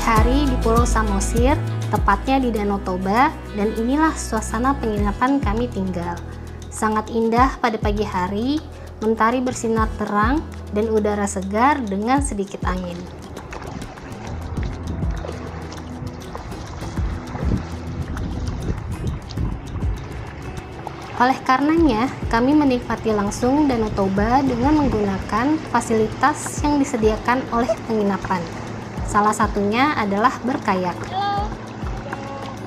hari di Pulau Samosir, tepatnya di Danau Toba, dan inilah suasana penginapan kami tinggal. Sangat indah pada pagi hari, mentari bersinar terang, dan udara segar dengan sedikit angin. Oleh karenanya, kami menikmati langsung Danau Toba dengan menggunakan fasilitas yang disediakan oleh penginapan. Salah satunya adalah berkayak.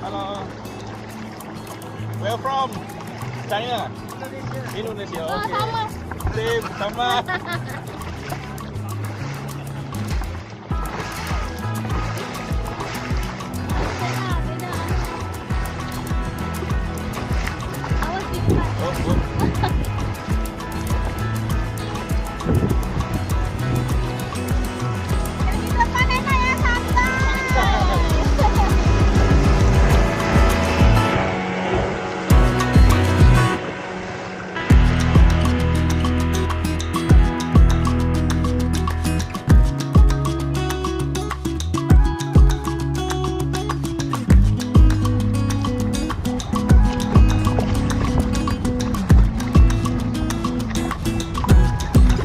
Halo. Where from? China. Indonesia. Oh, Okay. sama. Same, sama. Awas dibuka. Oh, oh. Di depan enak ya, santai.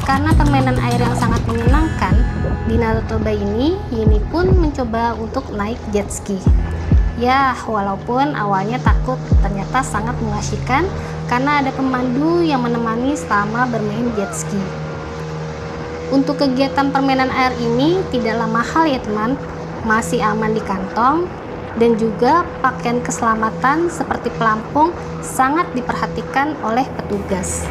Karena permainan air yang sangat menyenangkan, di Danau Toba ini Yuni pun mencoba untuk naik jet ski. Ya, walaupun awalnya takut, ternyata sangat mengasyikan karena ada pemandu yang menemani selama bermain jet ski. Untuk kegiatan permainan air ini tidaklah mahal ya teman, masih aman di kantong, dan juga pakaian keselamatan seperti pelampung sangat diperhatikan oleh petugas.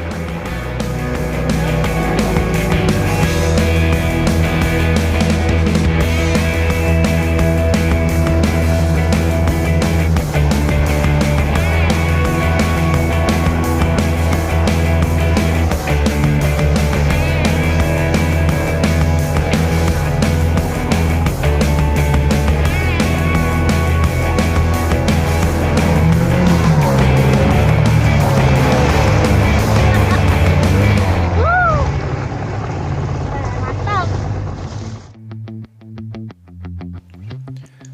Mantap.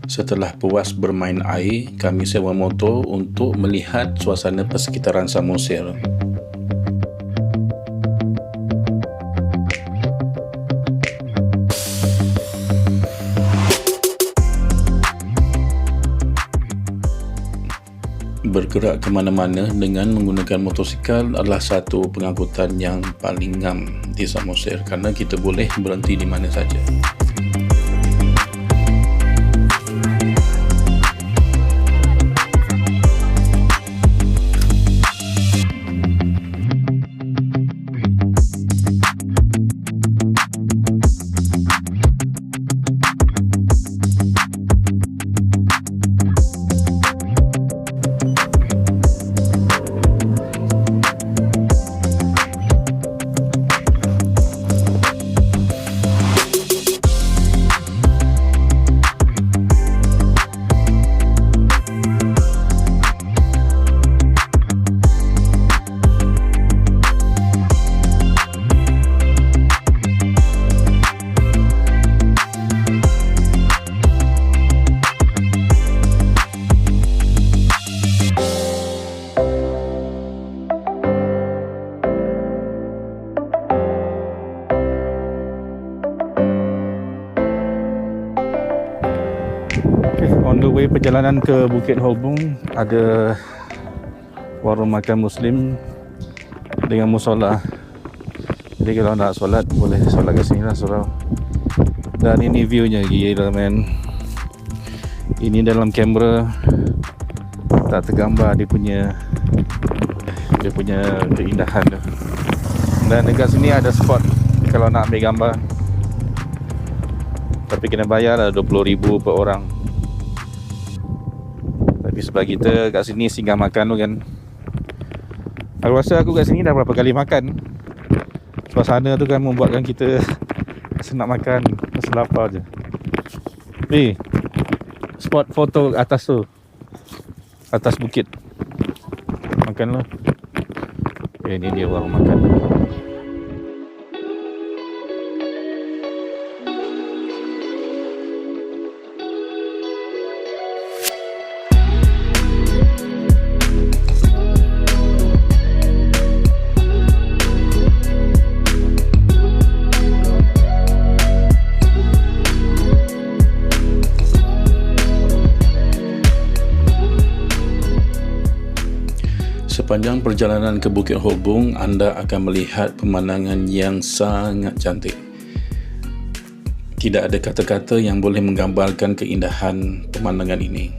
Setelah puas bermain air, kami sewa motor untuk melihat suasana persekitaran Samosir. Bergerak ke mana-mana dengan menggunakan motosikal adalah satu pengangkutan yang paling ngam di Samosir karena kita boleh berhenti di mana saja. On the way perjalanan ke Bukit Holbung, ada warung makan Muslim dengan musola. Jadi kalau nak solat, boleh solat kat sini lah surau. Dan ini viewnya gila man. Ini dalam kamera tak tergambar dia punya keindahan tu. Dan dekat sini ada spot kalau nak ambil gambar, tapi kena bayar lah 20,000 per orang. Tapi sebelah kita kat sini singgah makan tu kan. Aku rasa aku kat sini dah berapa kali makan. Suasana tu kan membuatkan kita rasa nak makan, rasa lapar je. Ni spot foto atas tu, atas bukit. Makan lah. Ini dia warung makan. Sepanjang perjalanan ke Bukit Hobung, anda akan melihat pemandangan yang sangat cantik. Tidak ada kata-kata yang boleh menggambarkan keindahan pemandangan ini.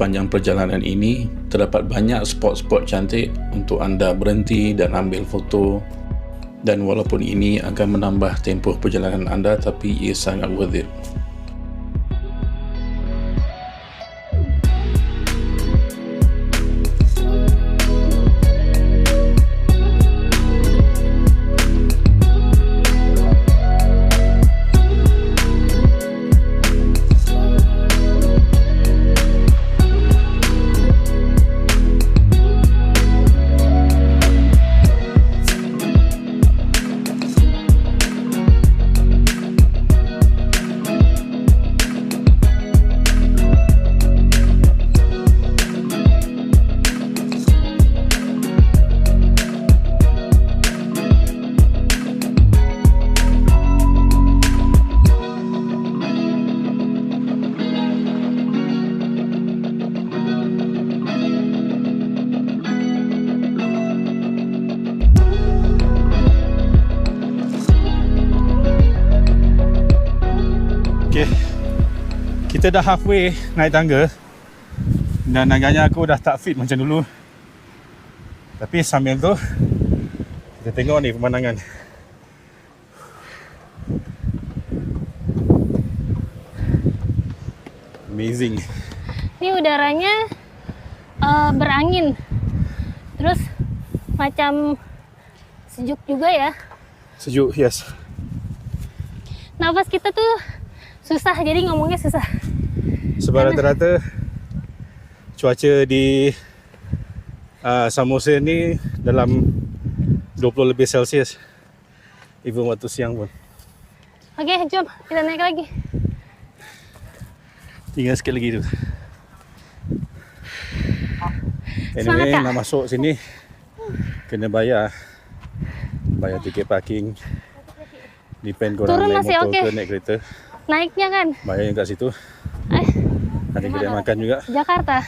Sepanjang perjalanan ini, terdapat banyak spot-spot cantik untuk anda berhenti dan ambil foto. Dan walaupun ini akan menambah tempoh perjalanan anda, tapi ia sangat worth it. Okay, kita dah halfway naik tangga dan agaknya aku dah tak fit macam dulu. Tapi sambil tu kita tengok ni pemandangan. Amazing. Ini udaranya berangin, terus macam sejuk juga ya. Sejuk, yes. Nafas kita tuh susah, jadi ngomongnya susah. Sebab rata-rata cuaca di Samosir ni dalam 20 lebih Celsius, even waktu siang pun. Oke, jom kita naik lagi. Tinggal sikit lagi tu. Semangat, Anyway, Kak. nak masuk sini kena bayar tiket parking. Depend korang Turun naik masih motor okey. ke naik kereta. Naiknya kan Bayar yang kat situ. Ada kedai makan juga. Jakarta.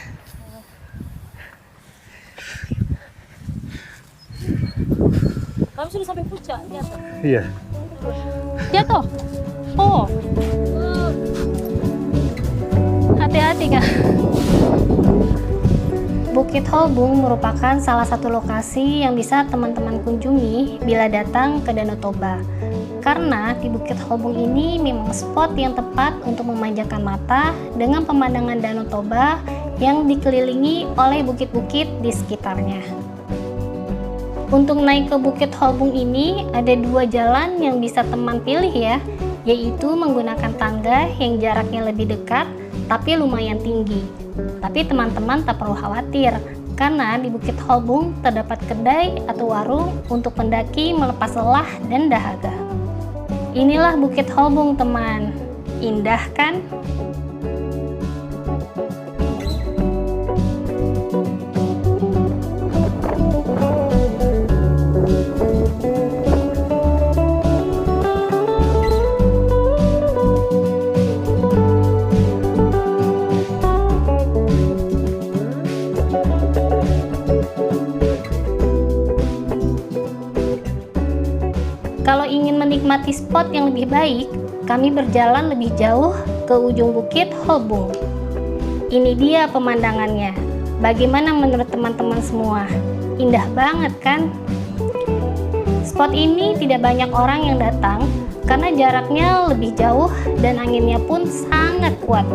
Kami sudah sampai puncak di atas. Iya. Jatuh. Oh. Hati-hati Kak. Bukit Hobung merupakan salah satu lokasi yang bisa teman-teman kunjungi bila datang ke Danau Toba. Karena di Bukit Hobung ini memang spot yang tepat untuk memanjakan mata dengan pemandangan Danau Toba yang dikelilingi oleh bukit-bukit di sekitarnya. Untuk naik ke Bukit Hobung ini ada dua jalan yang bisa teman pilih ya, yaitu menggunakan tangga yang jaraknya lebih dekat tapi lumayan tinggi. Tapi teman-teman tak perlu khawatir, karena di Bukit Hobung terdapat kedai atau warung untuk pendaki melepas lelah dan dahaga. Inilah Bukit Hobung teman, indah kan? Kalau ingin menikmati spot yang lebih baik, kami berjalan lebih jauh ke ujung Bukit Hobung. Ini dia pemandangannya. Bagaimana menurut teman-teman semua? Indah banget kan? Spot ini tidak banyak orang yang datang karena jaraknya lebih jauh dan anginnya pun sangat kuat.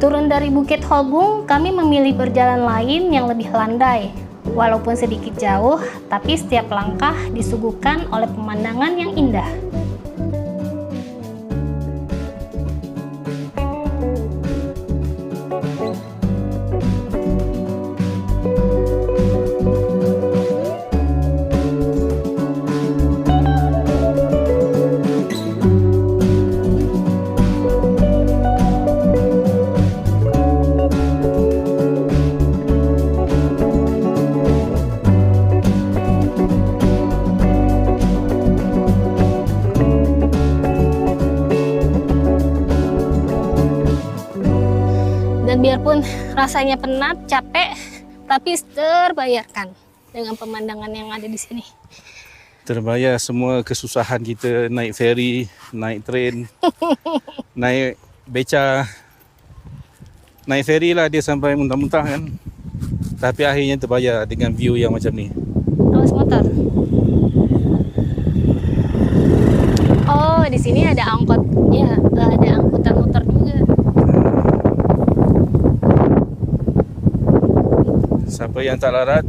Turun dari Bukit Hobung, kami memilih berjalan lain yang lebih landai. Walaupun sedikit jauh, tapi setiap langkah disuguhkan oleh pemandangan yang indah. biarpun rasanya penat, capek, tapi terbayarkan dengan pemandangan yang ada di sini. Terbayar semua kesusahan kita naik feri, naik train, naik beca. Naik feri lah dia sampai muntah-muntah kan. Tapi akhirnya terbayar dengan view yang macam ni. Awas motor. Oh, di sini ada angkot. Ya, ada angkutan motor juga. Siapa yang tak larat,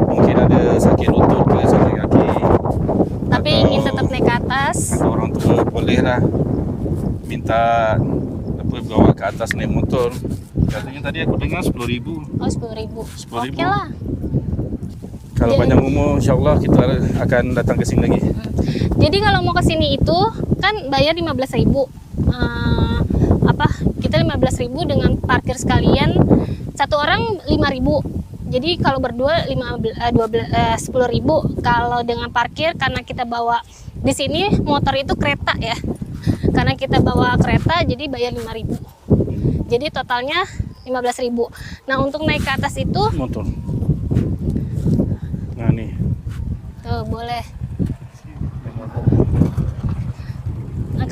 mungkin ada sakit lutut ke sakit kaki. Tapi Atau- ingin tetap naik ke atas. Atau orang tua boleh lah minta bawa ke atas naik motor. Katanya tadi aku dengar 10,000. Oh, 10.000. 10.000. Oke lah. Kalau Jadi- panjang umur insyaAllah kita akan datang ke sini lagi. Jadi kalau mau ke sini itu kan bayar 15.000. Kita 15.000 dengan parkir sekalian, satu orang 5.000. Jadi kalau berdua 10.000. Kalau dengan parkir, karena kita bawa di sini motor itu kereta ya. Karena kita bawa kereta jadi bayar 5.000. Jadi totalnya 15.000. Nah, untuk naik ke atas itu Motor. Nah ni. tuh boleh. Nah,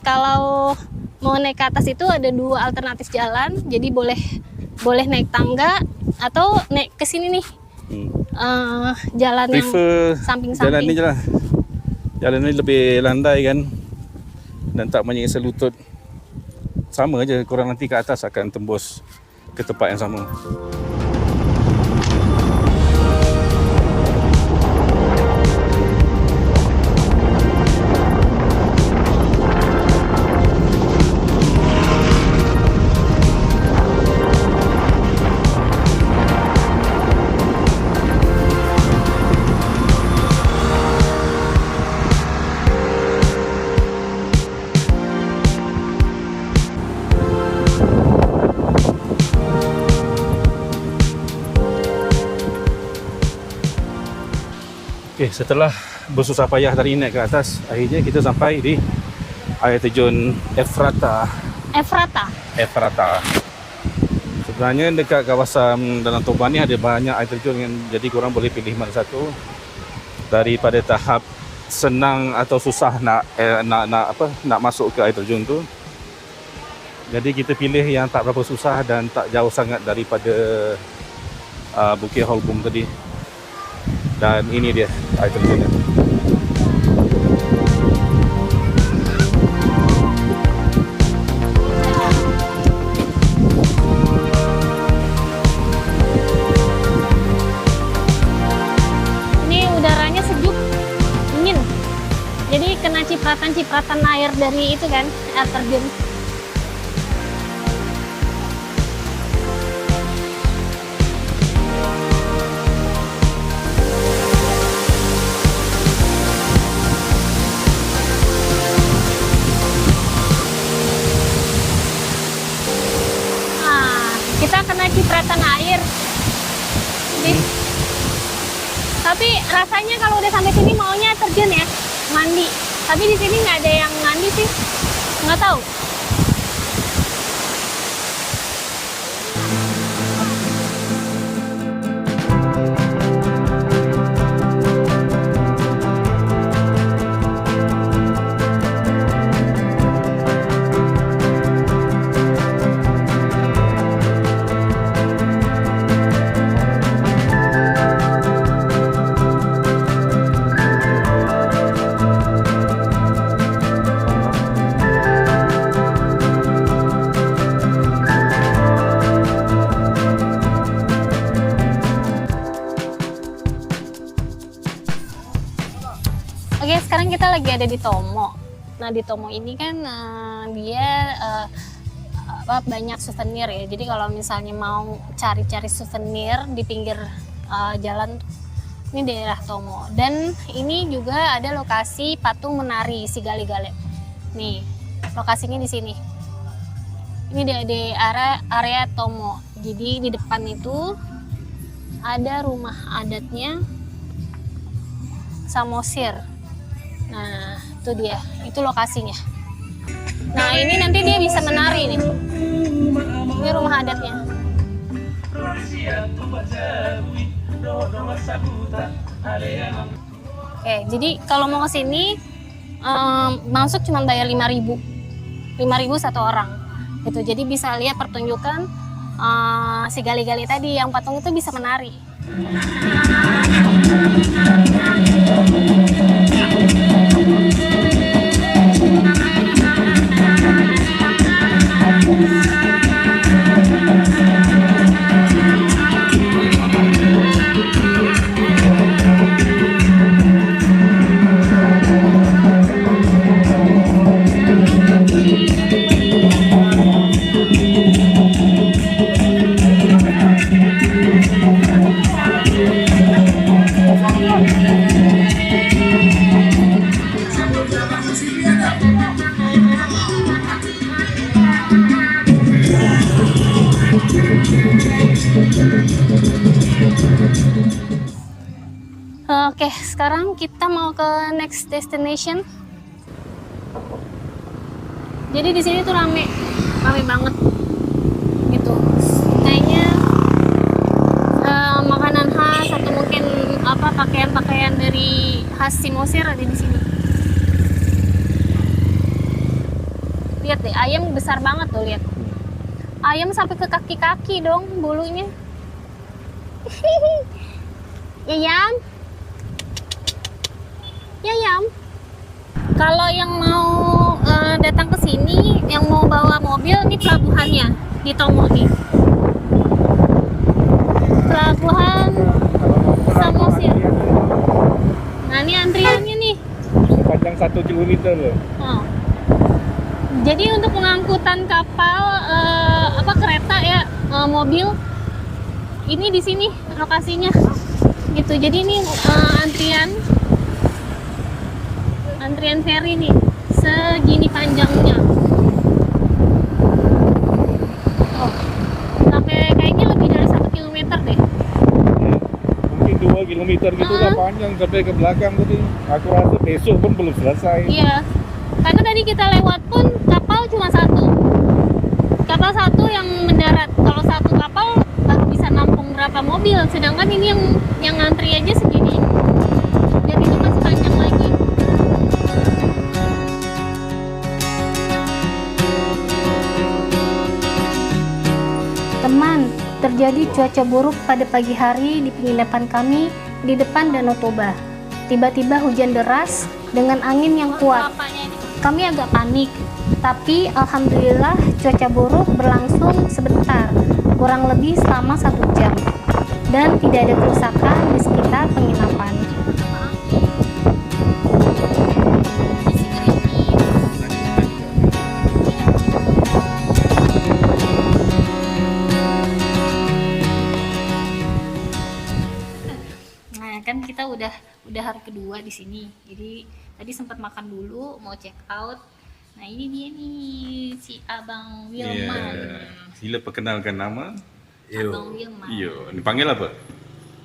kalau mau naik ke atas itu ada 2 alternatif jalan. Jadi boleh naik tangga atau naik ke sini nih. Jalan yang Prefer samping-samping. jalan ni je lah. Jalan ni lebih landai kan. Dan tak menyiksa lutut. Sama je, korang nanti ke atas akan tembus ke tempat yang sama. Okey, setelah bersusah payah tadi naik ke atas, akhirnya kita sampai di air terjun Ephrata. Sebenarnya dekat kawasan Danau Toba ni ada banyak air terjun kan, jadi korang boleh pilih mana satu. Daripada tahap senang atau susah nak masuk ke air terjun tu. Jadi kita pilih yang tak berapa susah dan tak jauh sangat daripada Bukit Holbung tadi. Dan ini dia air terjunnya. Ini udaranya sejuk, dingin. Jadi kena cipratan air dari itu kan, air terjun. Kita kena cipratan air. Tapi rasanya kalau udah sampai sini maunya terjun ya, mandi. Tapi di sini nggak ada yang mandi sih, nggak tahu. Oke, sekarang kita lagi ada di Tomo. Nah, di Tomo ini kan dia banyak souvenir ya. Jadi kalau misalnya mau cari-cari souvenir di pinggir jalan, ini daerah Tomo. Dan ini juga ada lokasi patung menari si Gale-Gale. Nih, lokasinya di sini. Ini di area Tomo. Jadi di depan itu ada rumah adatnya Samosir. Nah, itu dia, itu lokasinya. Nah, ini nanti dia bisa menari nih. Ini rumah adatnya. Oke, jadi kalau mau ke sini masuk cuma bayar 5.000. 5.000 satu orang. Gitu. Jadi bisa lihat pertunjukan si gali-gali tadi, yang patung itu bisa menari. Oke, sekarang kita mau ke next destination. Jadi di sini tuh rame banget, gitu. Kayaknya makanan khas atau mungkin apa pakaian-pakaian dari khas Simosir ada di sini. Lihat deh, ayam besar banget tuh, lihat. Ayam sampai ke kaki-kaki dong bulunya. Ayam. Yam. Kalau yang mau datang ke sini, yang mau bawa mobil, ini pelabuhannya di Tomo nih. Pelabuhan Samosir. Nah, ini antriannya nih. Panjang 1 kilometer loh. Oh. Jadi untuk pengangkutan kapal, kereta ya, mobil, ini di sini lokasinya. Gitu. Jadi ini antrian ferry nih, segini panjangnya. Oh, sampai kayaknya lebih dari 1 kilometer deh. Mungkin 2 kilometer gitu lah panjang sampai ke belakang tadi. Aku rasa besok pun belum selesai. Iya, karena tadi kita lewat pun kapal cuma satu. Kapal satu yang mendarat. Kalau satu kapal bisa nampung berapa mobil, sedangkan ini yang antri aja segini. Dan itu masih panjang lagi. Teman, terjadi cuaca buruk pada pagi hari di penginapan kami di depan Danau Toba. Tiba-tiba hujan deras dengan angin yang kuat. Kami agak panik, tapi alhamdulillah cuaca buruk berlangsung sebentar, kurang lebih selama 1 jam. Dan tidak ada kerusakan di sekitar penginapan. Kan kita udah hari kedua di sini, jadi tadi sempat makan dulu, mau check out. Nah ini dia nih si Abang Wilman. Sila perkenalkan nama. Abang Wilman. Dipanggil apa?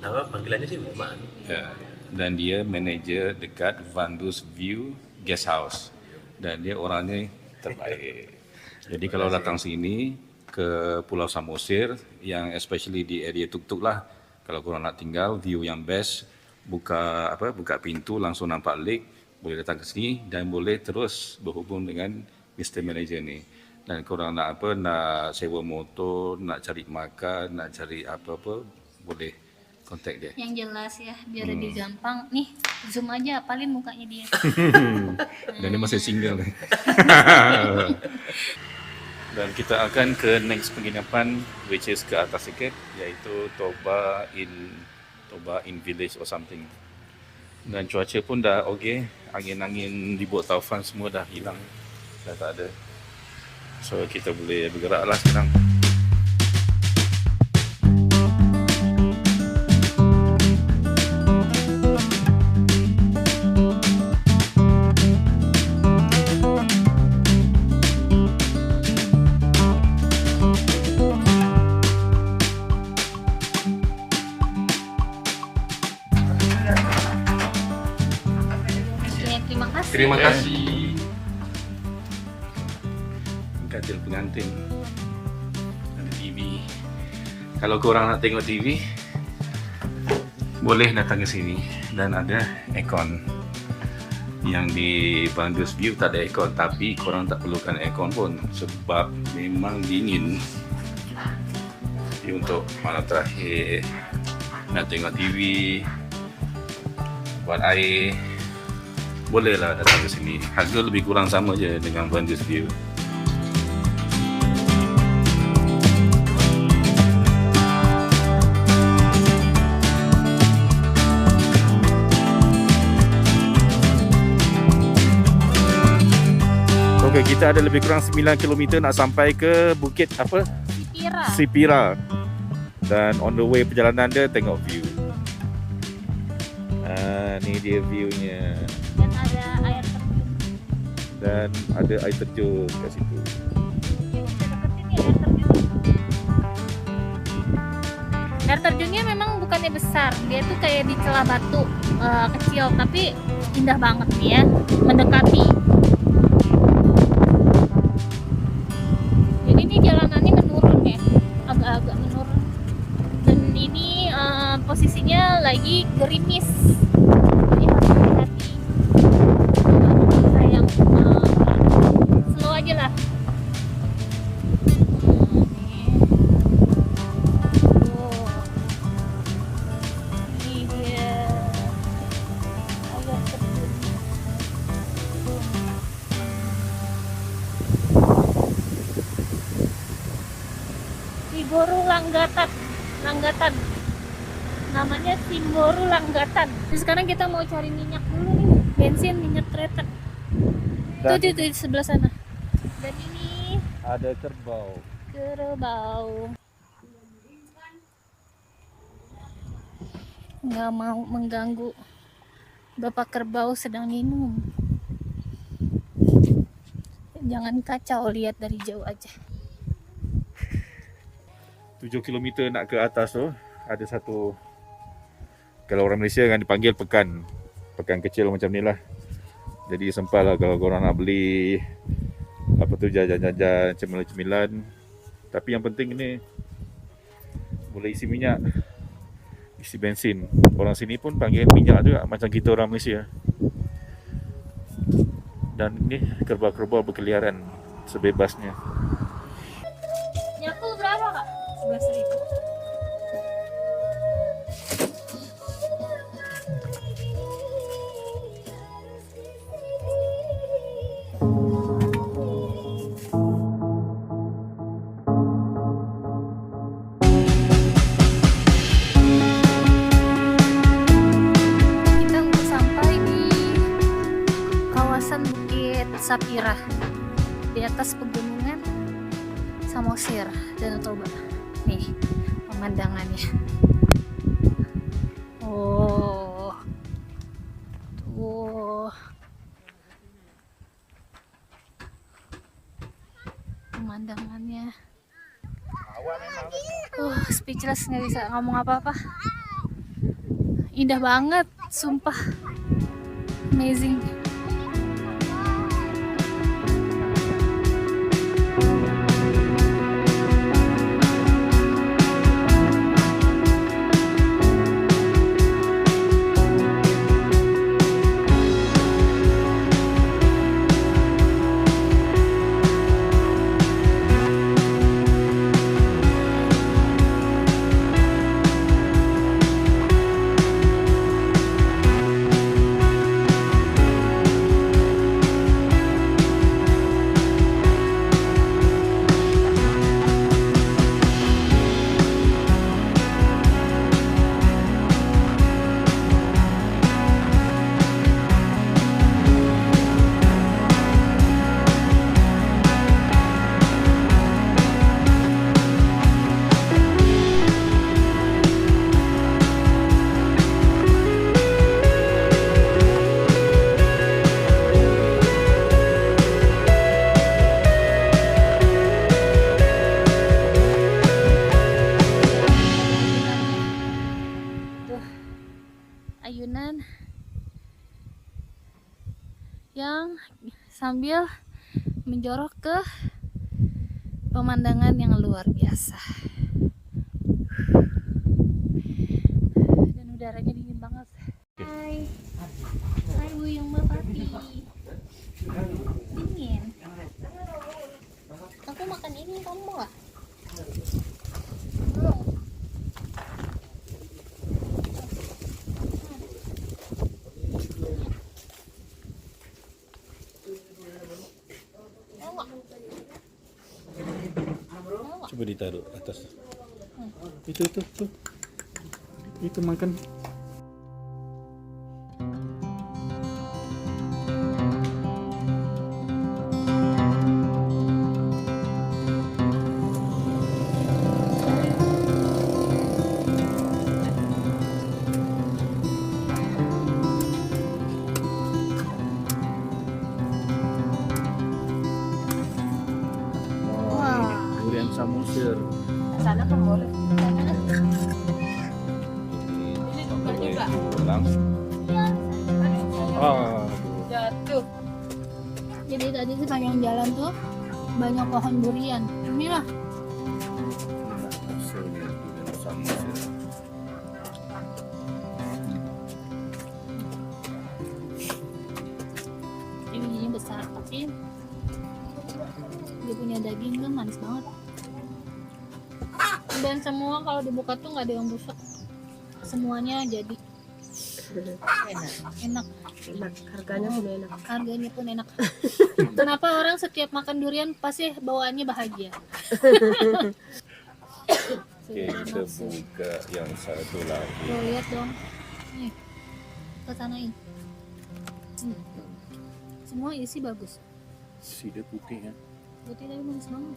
Nama panggilannya sih Wilman. Ya. Dan dia manajer dekat Vandus View Guest House. Dan dia orangnya terbaik. Jadi kalau datang sini ke Pulau Samosir, yang especially di area Tuk-Tuk lah, kalau korang nak tinggal, view yang best, buka pintu langsung nampak lake, boleh datang ke sini dan boleh terus berhubung dengan Mr. Manager ni. Dan korang nak nak sewa motor, nak cari makan, nak cari apa-apa, boleh kontak dia. Yang jelas ya, biar lebih gampang. Nih, zoom aja, apalin mukanya dia. Dan dia masih single. Dan kita akan ke next penginapan, which is ke atas sikit, iaitu Toba in Village or something. Dan cuaca pun dah okey, angin-angin di Bukit Taufan semua dah hilang, dah tak ada. So kita boleh bergeraklah sekarang. Terima kasih. Katil pengantin. Kalau korang nak tengok TV, boleh datang ke sini dan ada aircon. Yang di Bandus View tak ada aircon, tapi korang tak perlukan aircon pun sebab memang dingin. Jadi untuk malam terakhir nak tengok TV, buat air, bolehlah datang ke sini. Harga lebih kurang sama je dengan Bandus View. Okey, kita ada lebih kurang 9 km nak sampai ke bukit apa? Sipira. Sipira. Dan on the way perjalanan dia tengok view. Ni dia viewnya. Dan ada air terjun. Dan ada air terjun kat situ. Kita deketin nih air terjun. Air terjunnya memang bukannya besar, dia tuh kayak di celah batu kecil, tapi indah banget nih ya, mendekati. Jadi ini jalanannya menurun ya, agak-agak menurun. Dan ini posisinya lagi gerimis, jadi harus hati-hati. Sayang, slow aja lah. Ini dia air terjun. Simboru Langgatan. Namanya Simboru Langgatan. Jadi sekarang kita mau cari minyak dulu nih, bensin, minyak kereta. Tuh di sebelah sana. Dan ini Ada kerbau. Nggak mau mengganggu Bapak Kerbau sedang minum. Jangan kacau, lihat dari jauh aja. 7 km nak ke atas tu ada satu, kalau orang Malaysia kan dipanggil pekan kecil macam ni lah. Jadi sempal lah kalau korang nak beli apa tu, jajan-jajan, cemilan-cemilan. Tapi yang penting ni boleh isi minyak, isi bensin. Orang sini pun panggil minyak juga macam kita orang Malaysia. Dan ni kerbau-kerbau berkeliaran sebebasnya. Nyaku berapa kak? 11.000. Kita udah sampai di kawasan Bukit Sapira, di atas pegunungan Samosir, Danau Toba. Nih pemandangannya. Oh, tuh pemandangannya. Speechless, nggak bisa ngomong apa-apa. Indah banget, sumpah, amazing. Ayunan yang sambil menjorok ke pemandangan yang luar biasa. Dan udaranya dingin banget. Hai. Hai Buyung Mbak Pati. Dingin. Aku makan ini, kamu mau nggak? Belum. Mau nggak? Mau nggak? Coba ditaruh atas. Itu. Itu makan. Durian Samosir. Sana kan boleh. Ini buka juga. Ulang. Ah, Jatuh. Jadi tadi sepanjang jalan tuh banyak pohon durian. Inilah. hasilnya durian Samosir. Ini bijinya besar tapi dia punya daging kan manis banget. Dan semua kalau dibuka tuh nggak ada yang busuk. Semuanya jadi enak. Harganya pun enak. Harganya pun enak. Kenapa orang setiap makan durian pasti bawaannya bahagia? Oke, kita buka yang satu lagi. Tuh lihat dong. Nih, kesanain. Semua isi bagus. Si dia putih ya. Putih tapi manis banget.